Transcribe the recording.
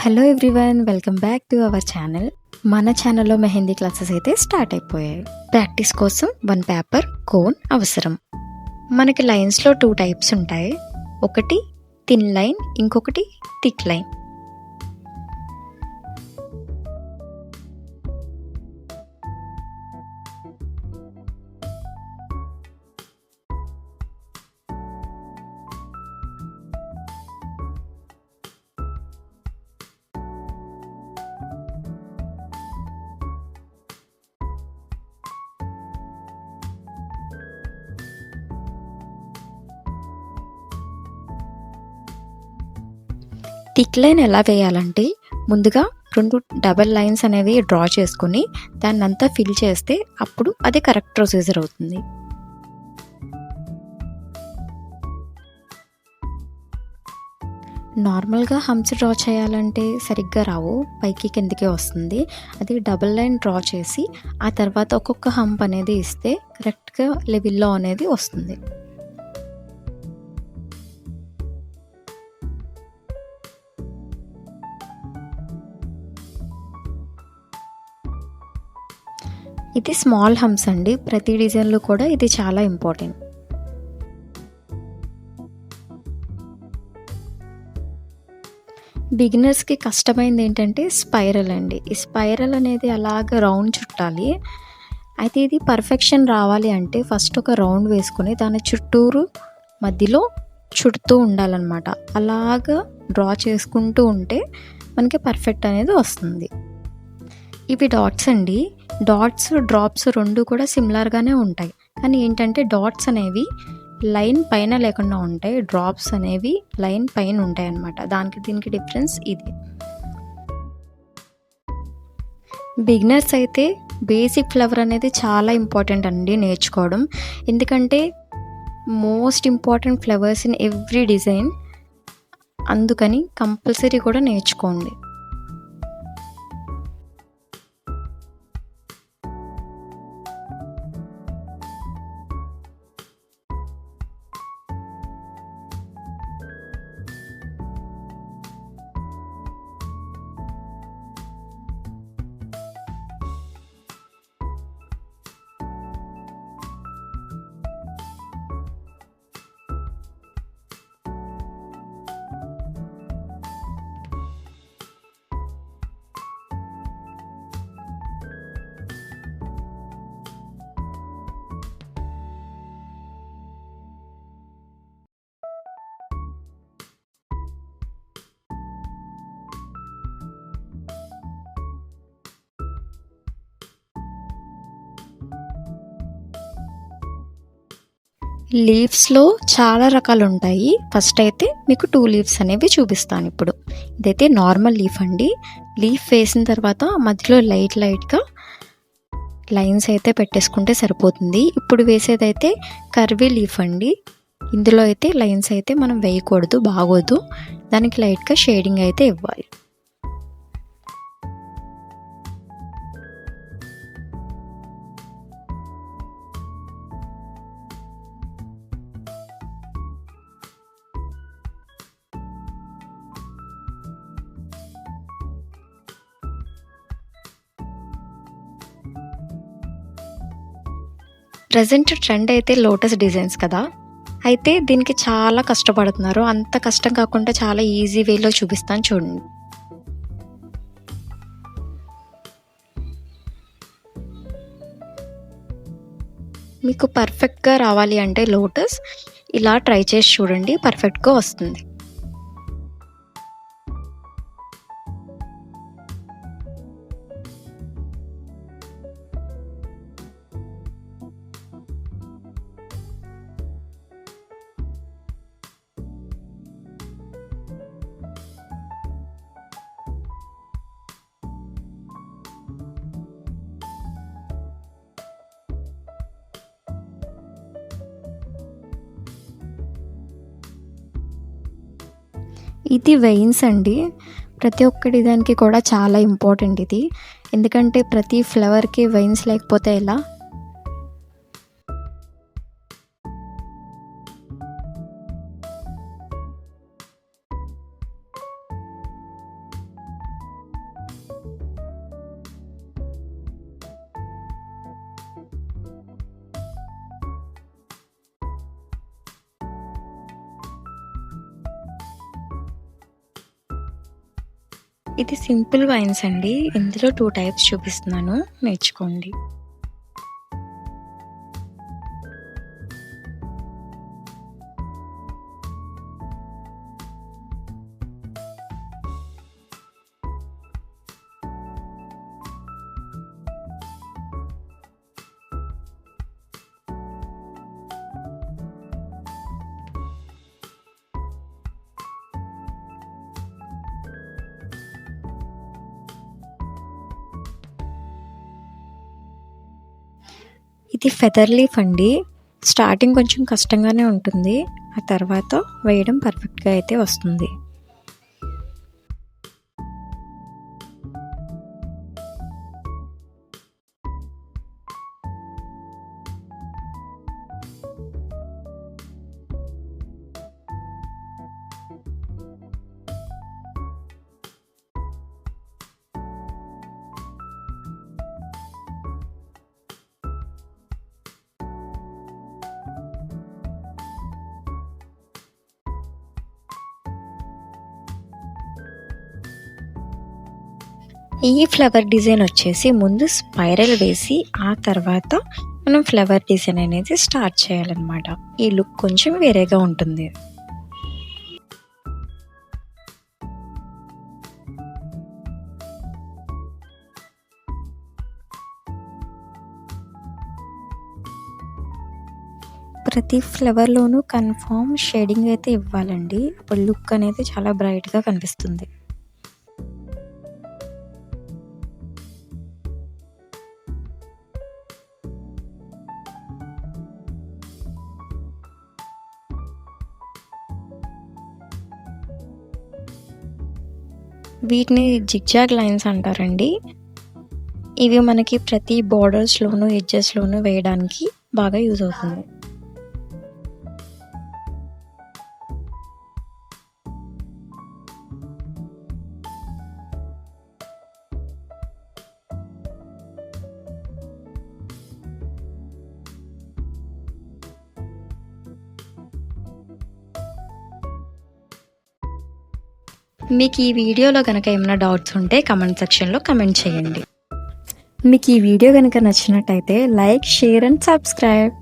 Hello everyone, welcome back to our channel. మన ఛానల్లో mehndi classes అయితే స్టార్ట్ అయిపోయాయి. ప్రాక్టీస్ కోసం 1 పేపర్ కోన్ అవసరం. మనకి లైన్స్లో 2 టైప్స్ ఉంటాయి. ఒకటి థిన్ లైన్, ఇంకొకటి థిక్ లైన్. థిక్ లైన్ ఎలా వేయాలంటే, ముందుగా 2 డబల్ లైన్స్ అనేవి డ్రా చేసుకుని దాన్నంతా ఫిల్ చేస్తే అప్పుడు అది కరెక్ట్ ప్రొసీజర్ అవుతుంది. నార్మల్గా హంప్స్ డ్రా చేయాలంటే సరిగ్గా రావు, పైకి కిందికే వస్తుంది. అది డబల్ లైన్ డ్రా చేసి ఆ తర్వాత ఒక్కొక్క హంప్ అనేది ఇస్తే కరెక్ట్గా లెవెల్లో అనేది వస్తుంది. ఇది స్మాల్ హంప్స్ అండి. ప్రతి డిజైన్లో కూడా ఇది చాలా ఇంపార్టెంట్. బిగినర్స్కి కష్టమైంది ఏంటంటే స్పైరల్ అండి. ఈ స్పైరల్ అనేది అలాగ రౌండ్ చుట్టాలి. అయితే ఇది పర్ఫెక్షన్ రావాలి అంటే ఫస్ట్ ఒక రౌండ్ వేసుకొని దాని చుట్టూరు మధ్యలో చుడుతూ ఉండాలన్నమాట. అలాగా డ్రా చేసుకుంటూ ఉంటే మనకి పర్ఫెక్ట్ అనేది వస్తుంది. ఇవి డాట్స్ అండి. డాట్స్, డ్రాప్స్ 2 కూడా సిమిలర్గానే ఉంటాయి. కానీ ఏంటంటే డాట్స్ అనేవి లైన్ పైన లేకుండా ఉంటాయి, డ్రాప్స్ అనేవి లైన్ పైన ఉంటాయి అన్నమాట. దీనికి డిఫరెన్స్ ఇది. బిగినర్స్ అయితే బేసిక్ ఫ్లవర్ అనేది చాలా ఇంపార్టెంట్ అండి నేర్చుకోవడం. ఎందుకంటే most important flowers in every design. అందుకని కంపల్సరీ కూడా నేర్చుకోండి. లీవ్స్లో చాలా రకాలు ఉంటాయి. ఫస్ట్ అయితే మీకు 2 లీవ్స్ అనేవి చూపిస్తాను ఇప్పుడు. ఇదైతే నార్మల్ లీఫ్ అండి. లీఫ్ వేసిన తర్వాత మధ్యలో లైట్గా లైన్స్ అయితే పెట్టేసుకుంటే సరిపోతుంది. ఇప్పుడు వేసేదైతే కర్వీ లీఫ్ అండి. ఇందులో అయితే లైన్స్ అయితే మనం వేయకూడదు, బాగోదు. దానికి లైట్గా షేడింగ్ అయితే ఇవ్వాలి. ప్రజెంట్ ట్రెండ్ అయితే లోటస్ డిజైన్స్ కదా. అయితే దీనికి చాలా కష్టపడుతున్నారు. అంత కష్టం కాకుండా చాలా ఈజీ వేలో చూపిస్తాను చూడండి. మీకు పర్ఫెక్ట్గా రావాలి అంటే లోటస్ ఇలా ట్రై చేసి చూడండి, పర్ఫెక్ట్గా వస్తుంది. ఇది వెయిన్స్ అండి. ప్రతి ఒక్క డిజైన్కి కూడా చాలా ఇంపార్టెంట్ ఇది. ఎందుకంటే ప్రతి ఫ్లవర్కి వెయిన్స్ లేకపోతే ఎలా. ఇది సింపుల్ వైన్స్ అండి. ఇందులో 2 టైప్స్ చూపిస్తున్నాను, నేర్చుకోండి. ఇది ఫెదర్ లీఫ్ అండి. స్టార్టింగ్ కొంచెం కష్టంగానే ఉంటుంది, ఆ తర్వాత వేయడం పర్ఫెక్ట్గా అయితే వస్తుంది. ఈ ఫ్లవర్ డిజైన్ వచ్చేసి ముందు స్పైరల్ వేసి ఆ తర్వాత మనం ఫ్లవర్ డిజైన్ అనేది స్టార్ట్ చేయాలన్నమాట. ఈ లుక్ కొంచెం వేరేగా ఉంటుంది. ప్రతి ఫ్లవర్లోనూ కన్ఫామ్ షేడింగ్ అయితే ఇవ్వాలండి. అప్పుడు లుక్ అనేది చాలా బ్రైట్గా కనిపిస్తుంది. వీటిని జిగ్జాగ్ లైన్స్ అంటారండి. ఇవి మనకి ప్రతి బార్డర్స్లోనూ ఎడ్జెస్లోనూ వేయడానికి బాగా యూజ్ అవుతుంది. మీకు ఈ వీడియోలో కనుక ఏమైనా డౌట్స్ ఉంటే కమెంట్ సెక్షన్లో కమెంట్ చేయండి. మీకు ఈ వీడియో కనుక నచ్చినట్టయితే లైక్, షేర్ అండ్ సబ్స్క్రైబ్.